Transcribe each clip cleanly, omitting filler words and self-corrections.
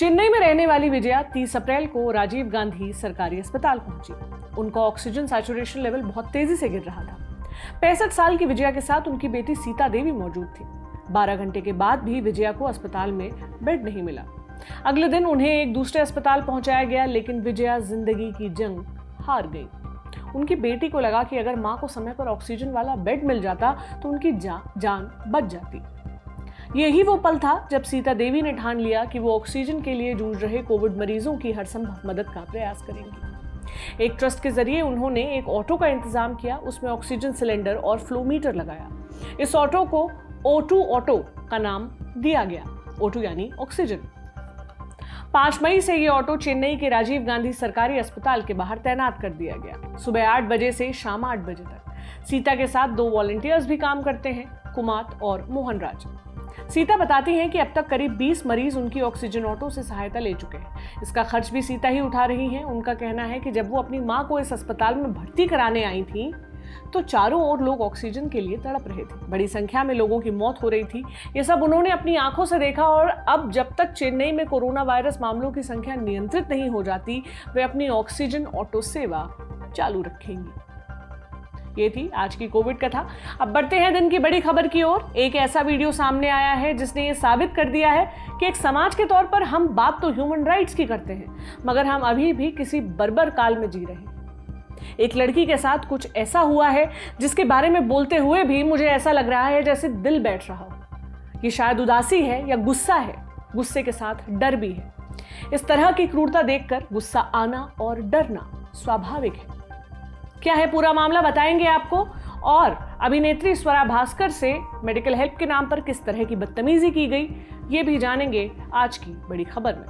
चेन्नई में रहने वाली विजया 30 अप्रैल को राजीव गांधी सरकारी अस्पताल पहुंची। उनका ऑक्सीजन सैचुरेशन लेवल बहुत तेजी से गिर रहा था। 65 साल की विजया के साथ उनकी बेटी सीता देवी मौजूद थी। 12 घंटे के बाद भी विजया को अस्पताल में बेड नहीं मिला। अगले दिन उन्हें एक दूसरे अस्पताल पहुंचाया गया, लेकिन विजया जिंदगी की जंग हार गई। उनकी बेटी को लगा कि अगर मां को समय पर ऑक्सीजन वाला बेड मिल जाता तो उनकी जान बच जाती। यही वो पल था जब सीता देवी ने ठान लिया कि वो ऑक्सीजन के लिए जूझ रहे कोविड मरीजों की हर संभव मदद का प्रयास करेंगी। एक ट्रस्ट के जरिए उन्होंने एक ऑटो का इंतजाम किया, उसमें ऑक्सीजन सिलेंडर और फ्लोमीटर लगाया। इस ऑटो को O2 ऑटो का नाम दिया गया। O2 यानी ऑक्सीजन। 5 मई से ये ऑटो चेन्नई के राजीव गांधी सरकारी अस्पताल के बाहर तैनात कर दिया गया। सुबह 8 बजे से शाम 8 बजे तक सीता के साथ 2 वॉलंटियर्स भी काम करते हैं, कुमार और मोहन राज। सीता बताती हैं कि अब तक करीब 20 मरीज उनकी ऑक्सीजन ऑटो से सहायता ले चुके हैं। इसका खर्च भी सीता ही उठा रही हैं। उनका कहना है कि जब वो अपनी मां को इस अस्पताल में भर्ती कराने आई थी तो चारों ओर लोग ऑक्सीजन के लिए तड़प रहे थे। बड़ी संख्या में लोगों की मौत हो रही थी। ये सब उन्होंने अपनी आंखों से देखा और अब जब तक चेन्नई में कोरोना वायरस मामलों की संख्या नियंत्रित नहीं हो जाती, वे अपनी ऑक्सीजन ऑटो सेवा चालू रखेंगी। ये थी आज की कोविड कथा। अब बढ़ते हैं दिन की बड़ी खबर की ओर। एक ऐसा वीडियो सामने आया है जिसने ये साबित कर दिया है कि एक समाज के तौर पर हम बात तो ह्यूमन राइट्स की करते हैं, मगर हम अभी भी किसी बर्बर काल में जी रहे हैं। एक लड़की के साथ कुछ ऐसा हुआ है जिसके बारे में बोलते हुए भी मुझे ऐसा लग रहा है जैसे दिल बैठ रहा हो। ये शायद उदासी है या गुस्सा है, गुस्से के साथ डर भी है। इस तरह की क्रूरता देखकर गुस्सा आना और डरना स्वाभाविक है। क्या है पूरा मामला बताएंगे आपको, और अभिनेत्री स्वरा भास्कर से मेडिकल हेल्प के नाम पर किस तरह की बदतमीजी की गई, ये भी जानेंगे आज की बड़ी खबर में।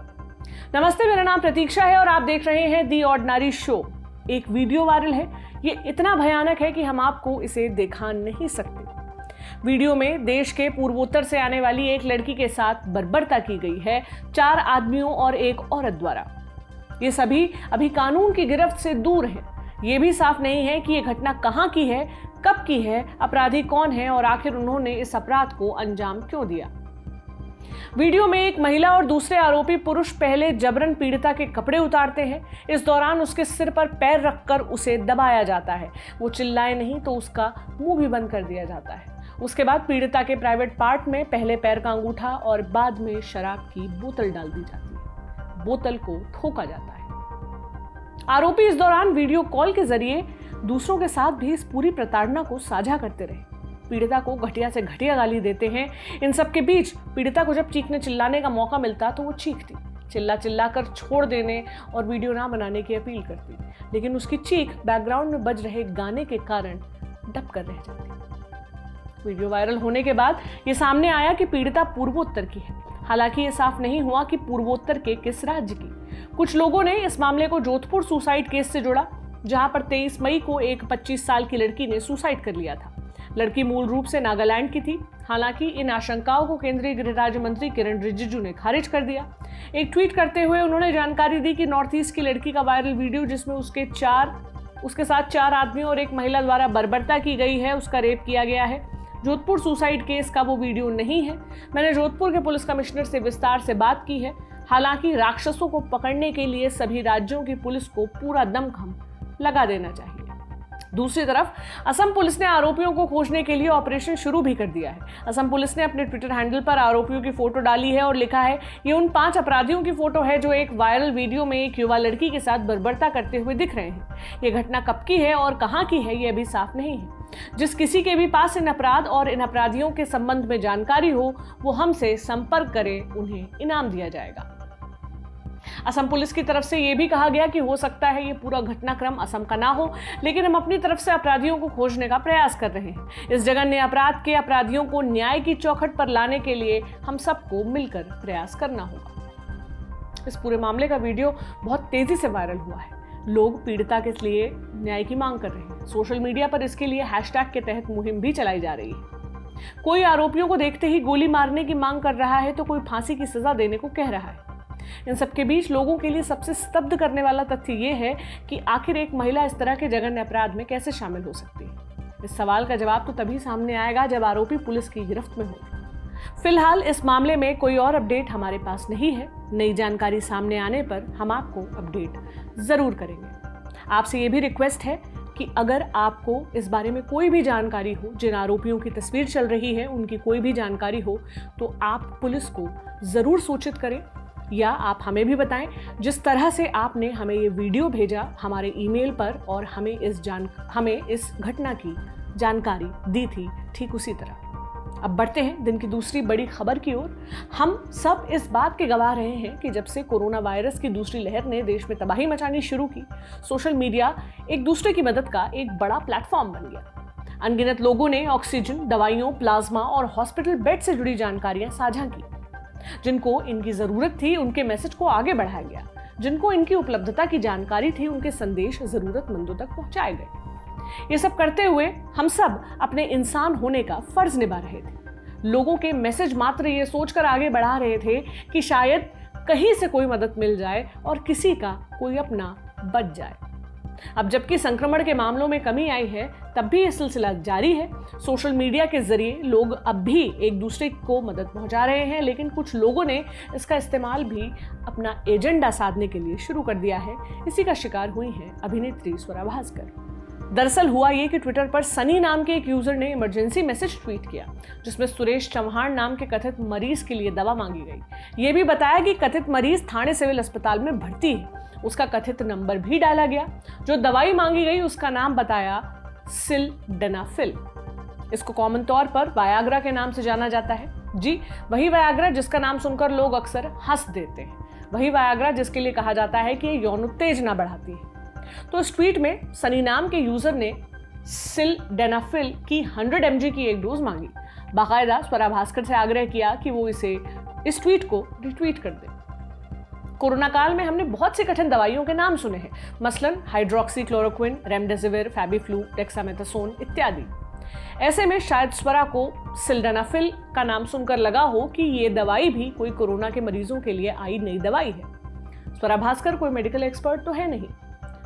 नमस्ते, मेरा नाम प्रतीक्षा है और आप देख रहे हैं दी ऑर्डिनरी शो। एक वीडियो वायरल है। ये इतना भयानक है कि हम आपको इसे दिखा नहीं सकते। वीडियो में देश के पूर्वोत्तर से आने वाली एक लड़की के साथ बर्बरता की गई है 4 आदमियों और एक औरत द्वारा। ये सभी अभी कानून की गिरफ्त से दूर हैं। ये भी साफ नहीं है कि ये घटना कहां की है, कब की है, अपराधी कौन है और आखिर उन्होंने इस अपराध को अंजाम क्यों दिया। वीडियो में एक महिला और दूसरे आरोपी पुरुष पहले जबरन पीड़िता के कपड़े उतारते हैं। इस दौरान उसके सिर पर पैर रखकर उसे दबाया जाता है। वो चिल्लाए नहीं तो उसका मुंह भी बंद कर दिया जाता है। उसके बाद पीड़िता के प्राइवेट पार्ट में पहले पैर का अंगूठा और बाद में शराब की बोतल डाल दी जाती है। बोतल को ठोका जाता है। आरोपी इस दौरान वीडियो कॉल के जरिए दूसरों के साथ भी इस पूरी प्रताड़ना को साझा करते रहे। पीड़िता को घटिया से घटिया गाली देते हैं। इन सब के बीच पीड़िता को जब चीखने चिल्लाने का मौका मिलता तो वो चीखती, चिल्ला कर छोड़ देने और वीडियो ना बनाने की अपील करती, लेकिन उसकी चीख बैकग्राउंड में बज रहे गाने के कारण दब कर रह जाती। वीडियो वायरल होने के बाद ये सामने आया कि पीड़िता पूर्वोत्तर की है। हालांकि ये साफ नहीं हुआ कि पूर्वोत्तर के किस राज्य की। कुछ लोगों ने इस मामले को जोधपुर सुसाइड केस से जोड़ा, जहां पर 23 मई को एक 25 साल की लड़की ने सुसाइड कर लिया था। लड़की मूल रूप से नागालैंड की थी। हालांकि इन आशंकाओं को केंद्रीय गृह राज्य मंत्री किरण रिजिजू ने खारिज कर दिया। एक ट्वीट करते हुए उन्होंने जानकारी दी कि नॉर्थ ईस्ट की लड़की का वायरल वीडियो, जिसमें उसके साथ 4 आदमियों और एक महिला द्वारा बर्बरता की गई है, उसका रेप किया गया है। जोधपुर सुसाइड केस का वो वीडियो नहीं है। मैंने जोधपुर के पुलिस कमिश्नर से विस्तार से बात की है। हालांकि राक्षसों को पकड़ने के लिए सभी राज्यों की पुलिस को पूरा दमखम लगा देना चाहिए। दूसरी तरफ असम पुलिस ने आरोपियों को खोजने के लिए ऑपरेशन शुरू भी कर दिया है। असम पुलिस ने अपने ट्विटर हैंडल पर आरोपियों की फोटो डाली है और लिखा है, ये उन 5 अपराधियों की फोटो है जो एक वायरल वीडियो में एक युवा लड़की के साथ बर्बरता करते हुए दिख रहे हैं। ये घटना कब की है और कहां की है, ये अभी साफ नहीं है। जिस किसी के भी पास इन अपराध और इन अपराधियों के संबंध में जानकारी हो, वो हमसे संपर्क करे, उन्हें इनाम दिया जाएगा। असम पुलिस की तरफ से यह भी कहा गया कि हो सकता है ये पूरा घटनाक्रम असम का ना हो, लेकिन हम अपनी तरफ से अपराधियों को खोजने का प्रयास कर रहे हैं। इस जघन्य अपराध के अपराधियों को न्याय की चौखट पर लाने के लिए हम सबको मिलकर प्रयास करना होगा। इस पूरे मामले का वीडियो बहुत तेजी से वायरल हुआ है। लोग पीड़िता के लिए न्याय की मांग कर रहे हैं। सोशल मीडिया पर इसके लिए हैशटैग के तहत मुहिम भी चलाई जा रही है। कोई आरोपियों को देखते ही गोली मारने की मांग कर रहा है तो कोई फांसी की सजा देने को कह रहा है। इन सबके बीच लोगों के लिए सबसे स्तब्ध करने वाला तथ्य ये है कि आखिर एक महिला इस तरह के जघन्य अपराध में कैसे शामिल हो सकती है। इस सवाल का जवाब तो तभी सामने आएगा जब आरोपी पुलिस की गिरफ्त में हो। फिलहाल इस मामले में कोई और अपडेट हमारे पास नहीं है। नई जानकारी सामने आने पर हम आपको अपडेट जरूर करेंगे। आपसे ये भी रिक्वेस्ट है कि अगर आपको इस बारे में कोई भी जानकारी हो, जिन आरोपियों की तस्वीर चल रही है उनकी कोई भी जानकारी हो, तो आप पुलिस को जरूर सूचित करें या आप हमें भी बताएं। जिस तरह से आपने हमें ये वीडियो भेजा हमारे ईमेल पर और हमें इस घटना की जानकारी दी थी, ठीक उसी तरह। अब बढ़ते हैं दिन की दूसरी बड़ी खबर की ओर। हम सब इस बात के गवाह रहे हैं कि जब से कोरोना वायरस की दूसरी लहर ने देश में तबाही मचानी शुरू की, सोशल मीडिया एक दूसरे की मदद का एक बड़ा प्लेटफॉर्म बन गया। अनगिनत लोगों ने ऑक्सीजन, दवाइयों, प्लाज्मा और हॉस्पिटल बेड से जुड़ी जानकारियां साझा की। जिनको इनकी जरूरत थी उनके मैसेज को आगे बढ़ाया गया, जिनको इनकी उपलब्धता की जानकारी थी उनके संदेश जरूरतमंदों तक पहुंचाए गए। ये सब करते हुए हम सब अपने इंसान होने का फर्ज निभा रहे थे। लोगों के मैसेज मात्र ये सोचकर आगे बढ़ा रहे थे कि शायद कहीं से कोई मदद मिल जाए और किसी का कोई अपना बच जाए। अब जबकि संक्रमण के मामलों में कमी आई है, तब भी ये सिलसिला जारी है। सोशल मीडिया के जरिए लोग अब भी एक दूसरे को मदद पहुंचा रहे हैं, लेकिन कुछ लोगों ने इसका इस्तेमाल भी अपना एजेंडा साधने के लिए शुरू कर दिया है। इसी का शिकार हुई हैं अभिनेत्री स्वरा भास्कर। दरअसल हुआ ये कि ट्विटर पर सनी नाम के एक यूजर ने इमरजेंसी मैसेज ट्वीट किया, जिसमें सुरेश चौहान नाम के कथित मरीज के लिए दवा मांगी गई। ये भी बताया कि कथित मरीज थाने सिविल अस्पताल में भर्ती है। उसका कथित नंबर भी डाला गया। जो दवाई मांगी गई उसका नाम बताया सिल्डेनाफिल। इसको कॉमन तौर पर वायाग्रा के नाम से जाना जाता है। जी, वही वायाग्रा जिसका नाम सुनकर लोग अक्सर हंस देते हैं। वही वायाग्रा जिसके लिए कहा जाता है कि ये यौन उत्तेजना बढ़ाती है। तो इस ट्वीट में सनी नाम के यूजर ने सिल्डेनाफिल की 100 mg की एक डोज मांगी। बाकायदा स्वरा भास्कर से आग्रह किया कि वो इस ट्वीट को रिट्वीट कर दे। कोरोना काल में हमने बहुत सी कठिन दवाइयों के नाम सुने हैं, मसलन hydroxy chloroquine, remdesivir, FabiFlu, dexamethasone इत्यादि। ऐसे में शायद स्वरा को सिल्डेनाफिल का नाम सुनकर लगा हो कि ये दवाई भी कोई कोरोना के मरीजों के लिए आई नई दवाई है। स्वरा भास्कर कोई मेडिकल एक्सपर्ट तो है नहीं।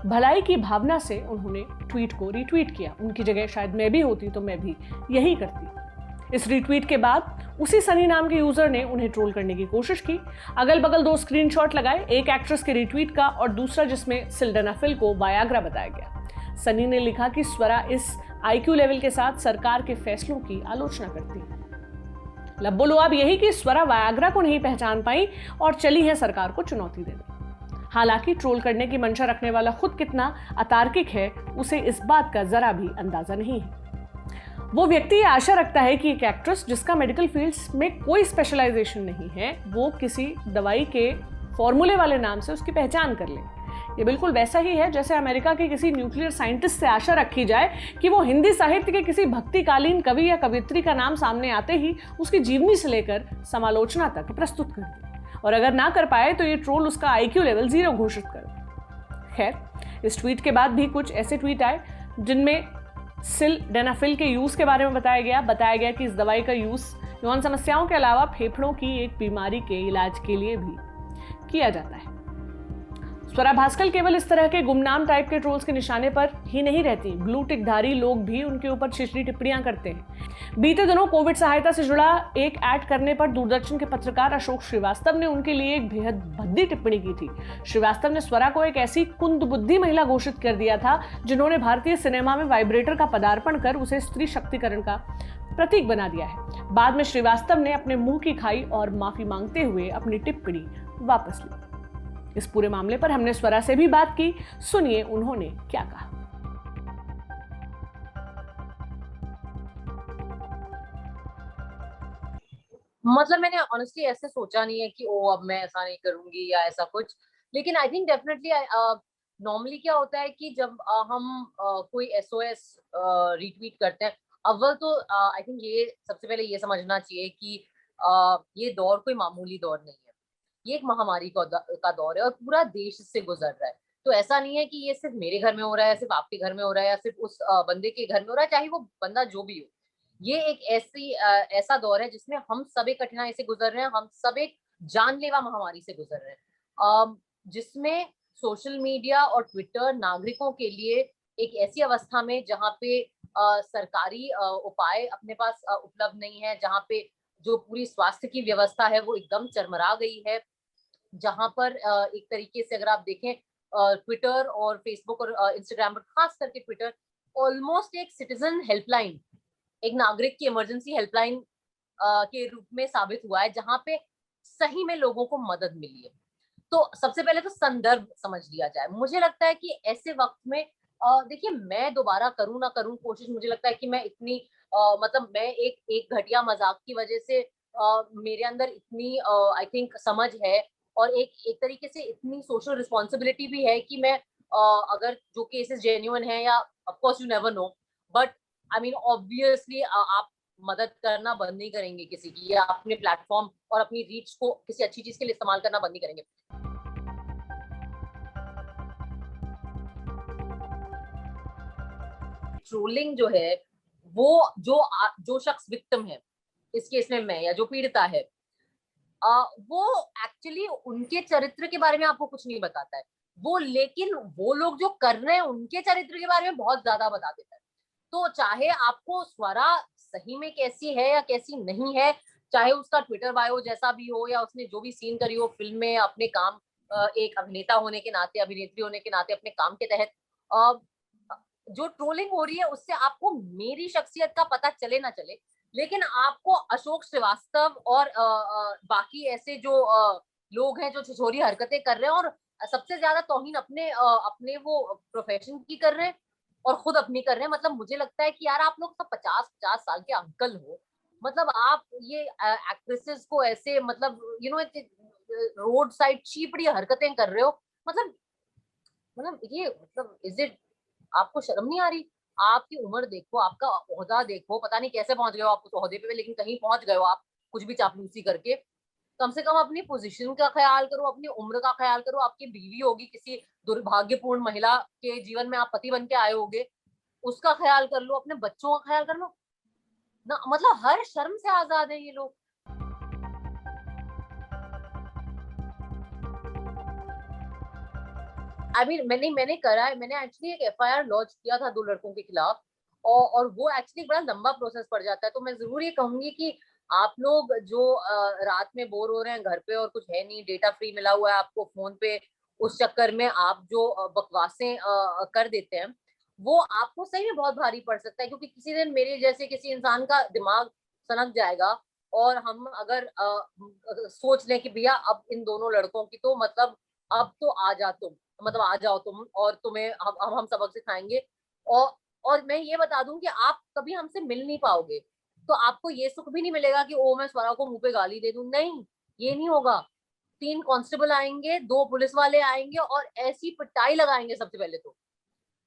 भलाई की भावना से उन्होंने ट्वीट को रीट्वीट किया। उनकी जगह शायद मैं भी होती तो मैं भी यही करती। इस रीट्वीट के बाद उसी सनी नाम के यूजर ने उन्हें ट्रोल करने की कोशिश की। अगल बगल 2 स्क्रीनशॉट लगाए, एक एक्ट्रेस के रीट्वीट का और दूसरा जिसमें सिल्डेनाफिल को वायाग्रा बताया गया। सनी ने लिखा कि स्वरा इस आईक्यू लेवल के साथ सरकार के फैसलों की आलोचना करती है। लब्बो अब यही कि स्वरा वायाग्रा को नहीं पहचान पाई और चली है सरकार को चुनौती देने। हालांकि ट्रोल करने की मंशा रखने वाला खुद कितना अतार्किक है, उसे इस बात का जरा भी अंदाजा नहीं है। वो व्यक्ति ये आशा रखता है कि एक एक्ट्रेस जिसका मेडिकल फील्ड्स में कोई स्पेशलाइजेशन नहीं है, वो किसी दवाई के फॉर्मूले वाले नाम से उसकी पहचान कर ले। ये बिल्कुल वैसा ही है जैसे अमेरिका के किसी न्यूक्लियर साइंटिस्ट से आशा रखी जाए कि वो हिंदी साहित्य के किसी भक्तिकालीन कवि या कवियत्री का नाम सामने आते ही उसकी जीवनी से लेकर समालोचना तक प्रस्तुत कर दे, और अगर ना कर पाए तो ये ट्रोल उसका आईक्यू लेवल 0 घोषित कर। खैर, इस ट्वीट के बाद भी कुछ ऐसे ट्वीट आए जिनमें सिल्डेनाफिल के यूज के बारे में बताया गया कि इस दवाई का यूज यौन समस्याओं के अलावा फेफड़ों की एक बीमारी के इलाज के लिए भी किया जाता है। स्वरा भास्कर केवल इस तरह के गुमनाम टाइप के ट्रोल्स के निशाने पर ही नहीं रहती, ब्लू टिकधारी लोग भी उनके ऊपर छिछली टिप्पणियां करते हैं। बीते दिनों कोविड सहायता से जुड़ा एक ऐड करने पर दूरदर्शन के पत्रकार अशोक श्रीवास्तव ने उनके लिए एक बेहद भद्दी टिप्पणी की थी। श्रीवास्तव ने स्वरा को एक ऐसी कुंदबुद्धि महिला घोषित कर दिया था जिन्होंने भारतीय सिनेमा में वाइब्रेटर का पदार्पण कर उसे स्त्री शक्तिकरण का प्रतीक बना दिया है। बाद में श्रीवास्तव ने अपने मुंह की खाई और माफी मांगते हुए अपनी टिप्पणी वापस ली। इस पूरे मामले पर हमने स्वरा से भी बात की, सुनिए उन्होंने क्या कहा। मतलब मैंने ऑनेस्टली ऐसे सोचा नहीं है कि ओ अब मैं ऐसा नहीं करूंगी या ऐसा कुछ, लेकिन आई थिंक डेफिनेटली नॉर्मली क्या होता है कि जब हम कोई एसओएस रीट्वीट करते हैं, अव्वल तो आई थिंक ये सबसे पहले ये समझना चाहिए कि ये दौर कोई मामूली दौर नहीं है। ये एक महामारी का दौर है और पूरा देश इससे गुजर रहा है। तो ऐसा नहीं है कि ये सिर्फ मेरे घर में हो रहा है, सिर्फ आपके घर में हो रहा है, या सिर्फ उस बंदे के घर में हो रहा है, चाहे वो बंदा जो भी हो। ये एक ऐसा दौर है जिसमें हम सब एक कठिनाई से गुजर रहे हैं, हम सब एक जानलेवा महामारी से गुजर रहे हैं, जिसमें सोशल मीडिया और ट्विटर नागरिकों के लिए एक ऐसी अवस्था में जहाँ पे सरकारी उपाय अपने पास उपलब्ध नहीं है, जो पूरी स्वास्थ्य की व्यवस्था है वो एकदम चरमरा गई है, जहां पर एक तरीके से अगर आप देखें ट्विटर और फेसबुक और इंस्टाग्राम पर, खास करके ट्विटर, ऑलमोस्ट एक सिटीजन हेल्पलाइन, एक नागरिक की इमरजेंसी हेल्पलाइन के रूप में साबित हुआ है, जहां पे सही में लोगों को मदद मिली है। तो सबसे पहले तो संदर्भ समझ लिया जाए। मुझे लगता है कि ऐसे वक्त में देखिए, मैं दोबारा करूं ना करूं कोशिश, मुझे लगता है कि मैं इतनी मतलब मैं एक घटिया मजाक की वजह से मेरे अंदर इतनी आई थिंक समझ है, और एक तरीके से इतनी सोशल रिस्पॉन्सिबिलिटी भी है कि मैं अगर जो केसेस जेन्युइन है, या of course you never know, but I mean obviously आप मदद करना बंद नहीं करेंगे किसी की, या अपने प्लेटफॉर्म और अपनी रीच को किसी अच्छी चीज के लिए इस्तेमाल करना बंद नहीं करेंगे। ट्रोलिंग जो है, वो जो शख्स विक्टिम है, इस केस में मैं, या जो पीड़िता है, वो एक्चुअली उनके चरित्र के बारे में आपको कुछ नहीं बताता है वो, लेकिन वो लोग जो कर रहे हैं उनके चरित्र के बारे में बहुत ज्यादा बता देता है। तो चाहे आपको स्वरा सही में कैसी है या कैसी नहीं है, चाहे उसका ट्विटर बायो जैसा भी हो, या उसने जो भी सीन करी हो फिल्म में अपने काम, एक अभिनेता होने के नाते, अभिनेत्री होने के नाते, अपने काम के तहत, जो ट्रोलिंग हो रही है उससे आपको मेरी शख्सियत का पता चले ना चले, लेकिन आपको अशोक श्रीवास्तव और बाकी ऐसे जो लोग हैं जो छिछोरी हरकतें कर रहे हैं, और सबसे ज्यादा तौहीन अपने वो प्रोफेशन की कर रहे हैं और खुद अपनी कर रहे हैं। मतलब मुझे लगता है कि यार, आप लोग सब 50-50 साल के अंकल हो, मतलब आप ये एक्ट्रेसेस को ऐसे, मतलब रोड साइड चीपड़ी हरकतें कर रहे हो, मतलब ये, मतलब इज इट, आपको शर्म नहीं आ रही? आपकी उम्र देखो, आपका ओहदा देखो, पता नहीं कैसे पहुंच गए हो आप उस ओहदे पे, लेकिन कहीं पहुंच गए हो आप, कुछ भी चापलूसी करके। कम से कम अपनी पोजीशन का ख्याल करो, अपनी उम्र का ख्याल करो। आपकी बीवी होगी, किसी दुर्भाग्यपूर्ण महिला के जीवन में आप पति बन के आए होगे, उसका ख्याल कर लो, अपने बच्चों का ख्याल कर लो ना। मतलब हर शर्म से आजाद है ये लोग। आई मीन मैंने करा है, मैंने एक्चुअली एक एफआईआर लॉन्च किया था 2 लड़कों के खिलाफ, और वो एक्चुअली बड़ा लंबा प्रोसेस पड़ जाता है। तो मैं जरूर ये कहूंगी कि आप लोग जो रात में बोर हो रहे हैं घर पे और कुछ है नहीं, डेटा फ्री मिला हुआ है आपको फोन पे, उस चक्कर में आप जो बकवासें कर देते हैं, वो आपको सही में बहुत भारी पड़ सकता है। क्योंकि किसी दिन मेरे जैसे किसी इंसान का दिमाग सनक जाएगा, और हम अगर सोच लें कि भैया अब इन दोनों लड़कों की तो मतलब अब तो आ जा तुम, मतलब आ जाओ तुम, और तुम्हें हम सबक सिखाएंगे, और मैं ये बता दूं कि आप कभी हमसे मिल नहीं पाओगे, तो आपको ये सुख भी नहीं मिलेगा कि ओ मैं स्वरा को मुंह पे गाली दे दूं। नहीं, ये नहीं होगा। 3 कांस्टेबल आएंगे, 2 पुलिस वाले आएंगे, और ऐसी पिटाई लगाएंगे सबसे पहले तो,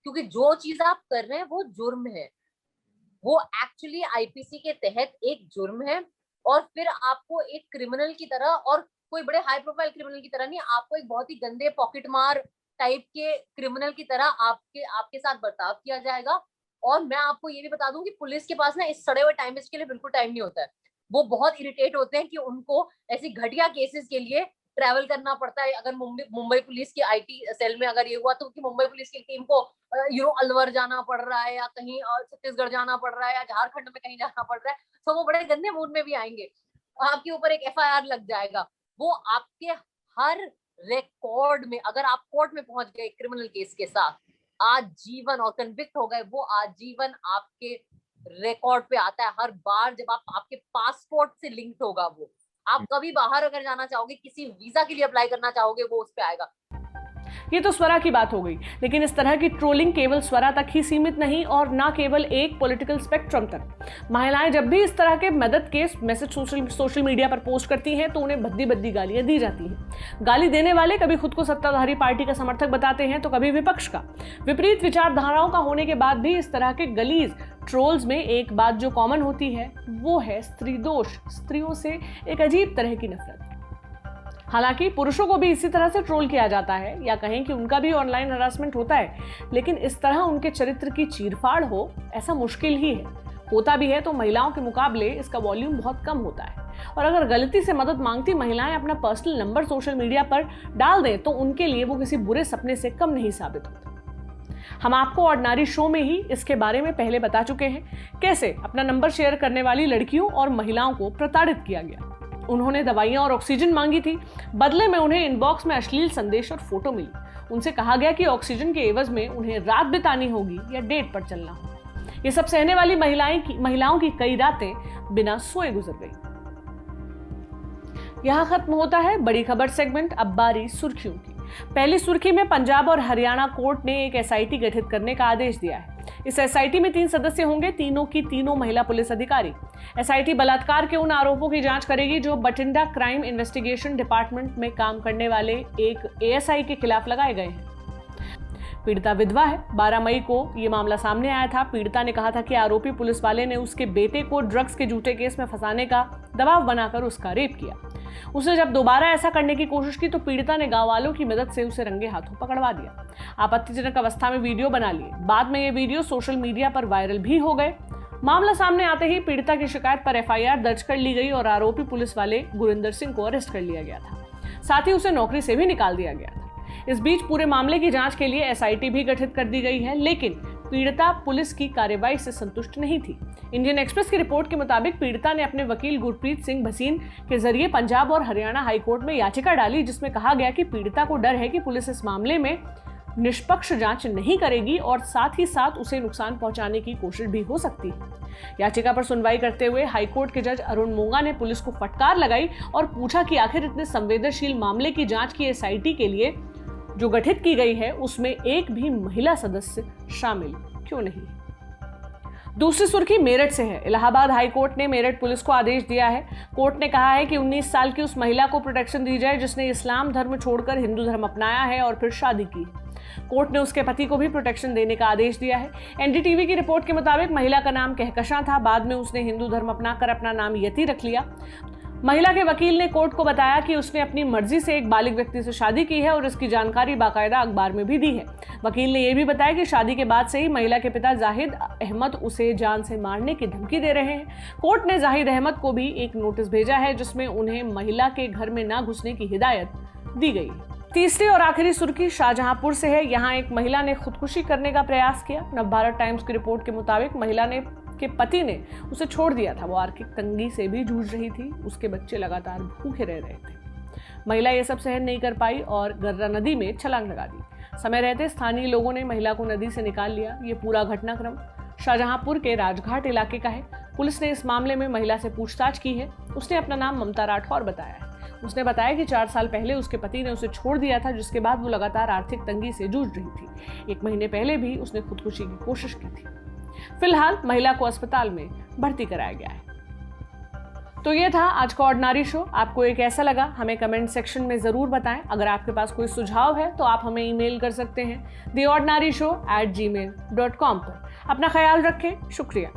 क्योंकि जो चीज आप कर रहे हैं वो जुर्म है, वो एक्चुअली आईपीसी के तहत एक जुर्म है। और फिर आपको एक क्रिमिनल की तरह, और कोई बड़े हाई प्रोफाइल क्रिमिनल की तरह नहीं, आपको एक बहुत ही गंदे पॉकेट मार टाइप के क्रिमिनल की तरह आपके साथ बर्ताव किया जाएगा। और मैं आपको ये भी बता दूं कि पुलिस के पास ना इस सड़े हुए टाइम वेस्ट के लिए बिल्कुल टाइम नहीं होता है। वो बहुत इरिटेट होते हैं कि उनको ऐसी घटिया केसेस के लिए ट्रैवल करना पड़ता है। अगर मुंबई पुलिस के आईटी सेल में अगर ये हुआ, तो कि मुंबई पुलिस की टीम को अलवर जाना पड़ रहा है, या कहीं छत्तीसगढ़ जाना पड़ रहा है, या झारखंड में कहीं जाना पड़ रहा है, तो वो बड़े गंदे मूड में भी आएंगे, आपके ऊपर एक एफआईआर लग जाएगा। वो आपके हर रिकॉर्ड में, अगर आप कोर्ट में पहुंच गए क्रिमिनल केस के साथ आजीवन, और कन्विक्ट हो गए, वो आजीवन आपके रिकॉर्ड पे आता है। हर बार जब आपके पासपोर्ट से लिंक्ड होगा, वो आप कभी बाहर अगर जाना चाहोगे, किसी वीजा के लिए अप्लाई करना चाहोगे, वो उस पे आएगा। ये तो स्वरा की बात हो गई, लेकिन इस तरह की ट्रोलिंग केवल स्वरा तक ही सीमित नहीं, और ना केवल एक पॉलिटिकल स्पेक्ट्रम तक। महिलाएं जब भी इस तरह के मदद के मैसेज सोशल मीडिया पर पोस्ट करती हैं, तो उन्हें भद्दी भद्दी गालियां दी जाती हैं। गाली देने वाले कभी खुद को सत्ताधारी पार्टी का समर्थक बताते हैं, तो कभी विपक्ष का। विपरीत विचारधाराओं का होने के बाद भी इस तरह के गलीज ट्रोल्स में एक बात जो कॉमन होती है, वो है स्त्री दोष, स्त्रियों से एक अजीब तरह की नफरत। हालांकि पुरुषों को भी इसी तरह से ट्रोल किया जाता है, या कहें कि उनका भी ऑनलाइन हरासमेंट होता है, लेकिन इस तरह उनके चरित्र की चीरफाड़ हो, ऐसा मुश्किल ही है। होता भी है तो महिलाओं के मुकाबले इसका वॉल्यूम बहुत कम होता है। और अगर गलती से मदद मांगती महिलाएं अपना पर्सनल नंबर सोशल मीडिया पर डाल दें, तो उनके लिए वो किसी बुरे सपने से कम नहीं साबित होता। हम आपको ऑर्डिनरी शो में ही इसके बारे में पहले बता चुके हैं, कैसे अपना नंबर शेयर करने वाली लड़कियों और महिलाओं को प्रताड़ित किया गया। उन्होंने दवाइयां और ऑक्सीजन मांगी थी, बदले में उन्हें इनबॉक्स में अश्लील संदेश और फोटो मिली। उनसे कहा गया कि ऑक्सीजन के एवज में उन्हें रात बितानी होगी या डेट पर चलना होगा। ये सब सहने वाली महिलाओं की कई रातें बिना सोए गुजर गई। यहां खत्म होता है बड़ी खबर सेगमेंट। अब बारी सुर्खियों की। पहली सुर्खी में पंजाब और हरियाणा कोर्ट ने एक एसआईटी गठित करने का आदेश दिया है। इस एसआईटी में 3 सदस्य होंगे, तीनों की तीनों महिला पुलिस अधिकारी। एसआईटी बलात्कार के उन आरोपों की जांच करेगी जो बठिंडा क्राइम इन्वेस्टिगेशन डिपार्टमेंट में काम करने वाले एक एएसआई के खिलाफ लगाए गए हैं। पीड़िता विधवा है। 12 मई को यह मामला सामने आया था। पीड़िता ने कहा था कि आरोपी पुलिस वाले ने उसके बेटे को ड्रग्स के झूठे केस में फंसाने का दबाव बनाकर उसका रेप किया। उसने जब दोबारा ऐसा करने की कोशिश की तो पीड़िता ने गांव वालों की मदद से उसे रंगे हाथों पकड़वा दिया। आपत्तिजनक अवस्था में वीडियो बना लिए। बाद में ये वीडियो सोशल मीडिया पर वायरल भी हो गए। मामला सामने आते ही पीड़िता की शिकायत पर एफआईआर दर्ज कर ली गई और आरोपी पुलिस वाले गुरिंदर सिंह को अरेस्ट कर लिया गया था। साथ ही उसे नौकरी से भी निकाल दिया गया था। इस बीच पूरे मामले की जांच के लिए एसआईटी भी गठित कर दी गई है, लेकिन पीड़िता पुलिस की कार्रवाई से संतुष्ट नहीं थी। इंडियन एक्सप्रेस की रिपोर्ट के मुताबिक पीड़िता ने अपने वकील गुरप्रीत सिंह भसीन के जरिए पंजाब और हरियाणा हाईकोर्ट में याचिका डाली, जिसमें कहा गया कि पीड़िता को डर है कि पुलिस इस मामले में निष्पक्ष जांच नहीं करेगी और साथ ही साथ उसे नुकसान पहुंचाने की कोशिश भी हो सकती है। याचिका पर सुनवाई करते हुए हाईकोर्ट के जज अरुण मोंगा ने पुलिस को फटकार लगाई और पूछा कि आखिर इतने संवेदनशील मामले की जांच की एसआईटी के लिए जो गठित की गई है उसमें एक भी महिला सदस्य शामिल क्यों नहीं। दूसरी सुर्खी मेरठ से है। इलाहाबाद हाई कोर्ट ने मेरठ पुलिस को आदेश दिया है। कोर्ट ने कहा है कि 19 साल की उस महिला को प्रोटेक्शन दी जाए जिसने इस्लाम धर्म छोड़कर हिंदू धर्म अपनाया है और फिर शादी की। कोर्ट ने उसके पति को भी प्रोटेक्शन देने का आदेश दिया है। एनडीटीवी की रिपोर्ट के मुताबिक महिला का नाम कहकशां था। बाद में उसने हिंदू धर्म अपनाकर अपना नाम यति रख लिया। महिला के वकील ने कोर्ट को बताया कि उसने अपनी मर्जी से एक बालिग व्यक्ति से शादी की है और इसकी जानकारी बाकायदा अखबार में भी दी है। वकील ने यह भी बताया कि शादी के बाद से ही महिला के पिता जाहिद अहमद उसे जान से मारने की धमकी दे रहे हैं। कोर्ट ने जाहिद अहमद को भी एक नोटिस भेजा है जिसमें उन्हें महिला के घर में न घुसने की हिदायत दी गई। तीसरी और आखिरी सुर्खी शाहजहांपुर से है। यहाँ एक महिला ने खुदकुशी करने का प्रयास किया। नवभारत टाइम्स की रिपोर्ट के मुताबिक महिला के पति ने उसे छोड़ दिया था। वो आर्थिक तंगी से भी जूझ रही थी। उसके बच्चे लगातार भूखे रह रहे थे। महिला ये सब सहन नहीं कर पाई और गर्रा नदी में छलांग लगा दी। समय रहते स्थानीय लोगों ने महिला को नदी से निकाल लिया। ये पूरा घटनाक्रम शाहजहांपुर के राजघाट इलाके का है। पुलिस ने इस मामले में महिला से पूछताछ की है। उसने अपना नाम ममता राठौर बताया है। उसने बताया कि 4 साल पहले उसके पति ने उसे छोड़ दिया था, जिसके बाद वो लगातार आर्थिक तंगी से जूझ रही थी। 1 महीने पहले भी उसने खुदकुशी की कोशिश की थी। फिलहाल महिला को अस्पताल में भर्ती कराया गया है। तो ये था आज का ऑर्डिनरी शो। आपको ये कैसा लगा हमें कमेंट सेक्शन में जरूर बताएं। अगर आपके पास कोई सुझाव है तो आप हमें ईमेल कर सकते हैं theordinaryshow@gmail.com पर। अपना ख्याल रखें। शुक्रिया।